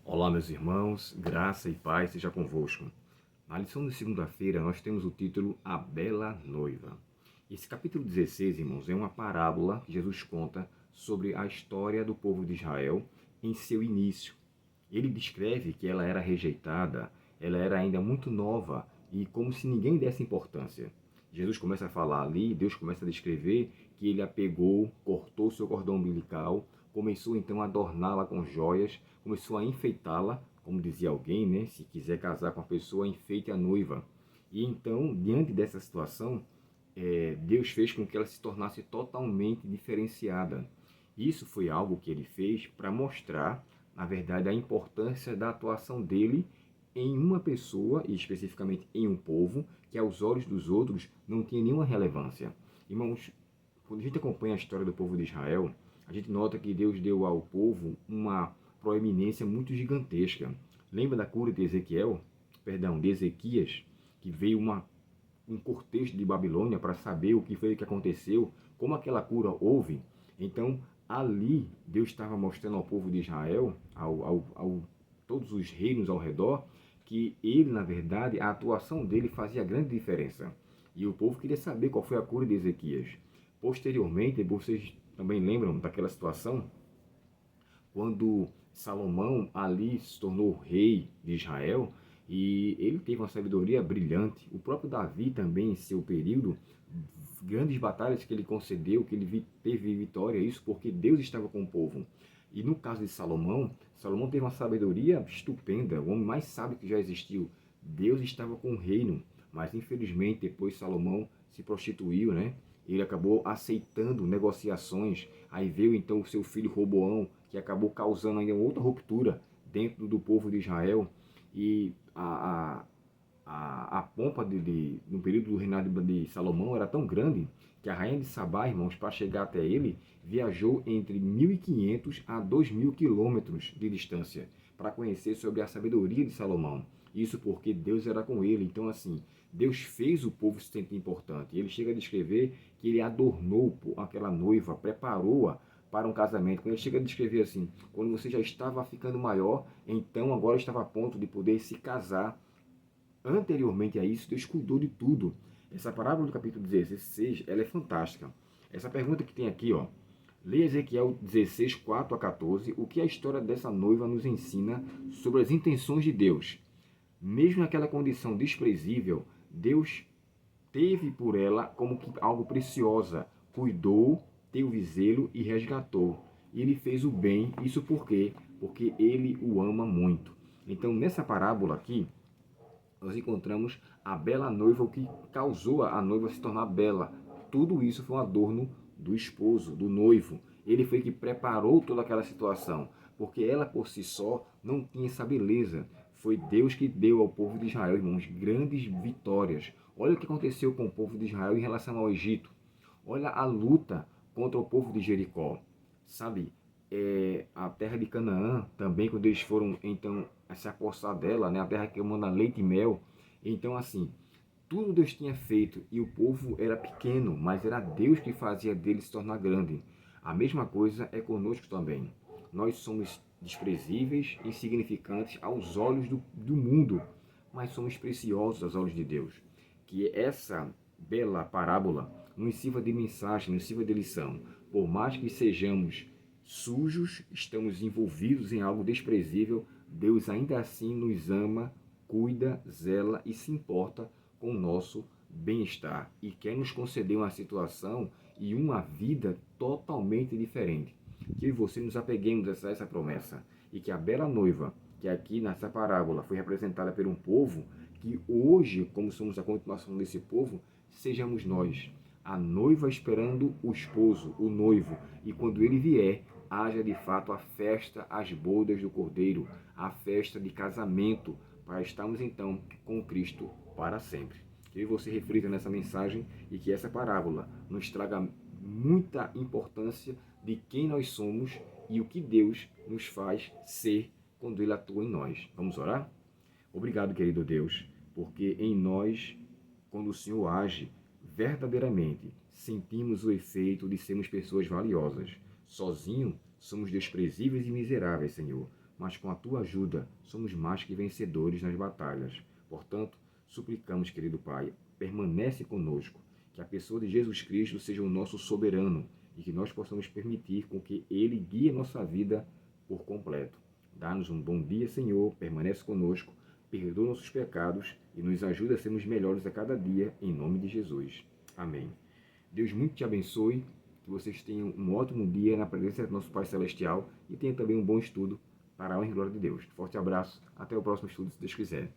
Olá, meus irmãos, graça e paz seja convosco. Na lição de segunda-feira, nós temos o título A Bela Noiva. Esse capítulo 16, irmãos, é uma parábola que Jesus conta sobre a história do povo de Israel em seu início. Ele descreve que ela era rejeitada, ela era ainda muito nova e como se ninguém desse importância. Jesus começa a falar ali, Deus começa a descrever que ele a pegou, cortou seu cordão umbilical, começou então a adorná-la com joias, começou a enfeitá-la, como dizia alguém, né? Se quiser casar com a pessoa, enfeite a noiva. E então, diante dessa situação, Deus fez com que ela se tornasse totalmente diferenciada. Isso foi algo que ele fez para mostrar, na verdade, a importância da atuação dele em uma pessoa, e especificamente em um povo, que aos olhos dos outros não tinha nenhuma relevância. Irmãos, quando a gente acompanha a história do povo de Israel, a gente nota que Deus deu ao povo uma proeminência muito gigantesca. Lembra da cura de Ezequiel? Perdão, de Ezequias, que veio um cortejo de Babilônia para saber o que foi que aconteceu, como aquela cura houve. Então, ali, Deus estava mostrando ao povo de Israel, todos os reinos ao redor, que ele, na verdade, a atuação dele fazia grande diferença. E o povo queria saber qual foi a cura de Ezequias. Posteriormente, vocês também lembram daquela situação quando Salomão ali se tornou rei de Israel e ele teve uma sabedoria brilhante. O próprio Davi também, em seu período, grandes batalhas que ele concedeu, que ele teve vitória, isso porque Deus estava com o povo. E no caso de Salomão, Salomão teve uma sabedoria estupenda, o homem mais sábio que já existiu. Deus estava com o reino, mas infelizmente depois Salomão se prostituiu, né? Ele acabou aceitando negociações. Aí veio então o seu filho Roboão, que acabou causando ainda outra ruptura dentro do povo de Israel. E a pompa no período do reinado de Salomão era tão grande que a rainha de Sabá, irmãos, para chegar até ele, viajou entre 1.500 a 2.000 quilômetros de distância para conhecer sobre a sabedoria de Salomão. Isso porque Deus era com ele. Então, assim, Deus fez o povo se sentir importante. Ele chega a descrever que ele adornou aquela noiva, preparou-a para um casamento. Quando ele chega a descrever assim, quando você já estava ficando maior, então agora estava a ponto de poder se casar. Anteriormente a isso, Deus cuidou de tudo. Essa parábola do capítulo 16, ela é fantástica. Essa pergunta que tem aqui, ó, leia Ezequiel 16, 4 a 14, o que a história dessa noiva nos ensina sobre as intenções de Deus. Mesmo naquela condição desprezível, Deus teve por ela como que algo preciosa, cuidou, teve zelo e resgatou. E ele fez o bem, isso por quê? Porque ele o ama muito. Então, nessa parábola aqui, nós encontramos a bela noiva, o que causou a noiva se tornar bela. Tudo isso foi um adorno do esposo, do noivo. Ele foi que preparou toda aquela situação, porque ela por si só não tinha essa beleza. Foi Deus que deu ao povo de Israel, irmãos, grandes vitórias. Olha o que aconteceu com o povo de Israel em relação ao Egito. Olha a luta contra o povo de Jericó. Sabe, a terra de Canaã também, quando eles foram então a se apossar dela, né, a terra que manda leite e mel. Então, assim, tudo Deus tinha feito e o povo era pequeno, mas era Deus que fazia dele se tornar grande. A mesma coisa é conosco também. Nós somos desprezíveis, insignificantes aos olhos do mundo, mas somos preciosos aos olhos de Deus. Que essa bela parábola nos sirva de mensagem, nos sirva de lição. Por mais que sejamos sujos, estamos envolvidos em algo desprezível, Deus ainda assim nos ama, cuida, zela e se importa com o nosso bem-estar e quer nos conceder uma situação e uma vida totalmente diferente. Que eu e você nos apeguemos a essa promessa e que a bela noiva, que aqui nessa parábola foi representada por um povo, que hoje, como somos a continuação desse povo, sejamos nós, a noiva esperando o esposo, o noivo, e quando ele vier, haja de fato a festa, as bodas do Cordeiro, a festa de casamento, para estarmos então com Cristo para sempre. Que você reflita nessa mensagem e que essa parábola nos traga muita importância de quem nós somos e o que Deus nos faz ser quando Ele atua em nós. Vamos orar? Obrigado, querido Deus, porque em nós, quando o Senhor age, verdadeiramente sentimos o efeito de sermos pessoas valiosas. Sozinho somos desprezíveis e miseráveis, Senhor. mas com a tua ajuda somos mais que vencedores nas batalhas. Portanto, suplicamos, querido Pai, permanece conosco, que a pessoa de Jesus Cristo seja o nosso soberano e que nós possamos permitir com que Ele guie a nossa vida por completo. Dá-nos um bom dia, Senhor, permanece conosco, perdoa nossos pecados e nos ajuda a sermos melhores a cada dia, em nome de Jesus. Amém. Deus muito te abençoe, que vocês tenham um ótimo dia na presença do nosso Pai Celestial e tenham também um bom estudo para a honra e glória de Deus. Forte abraço, até o próximo estudo, se Deus quiser.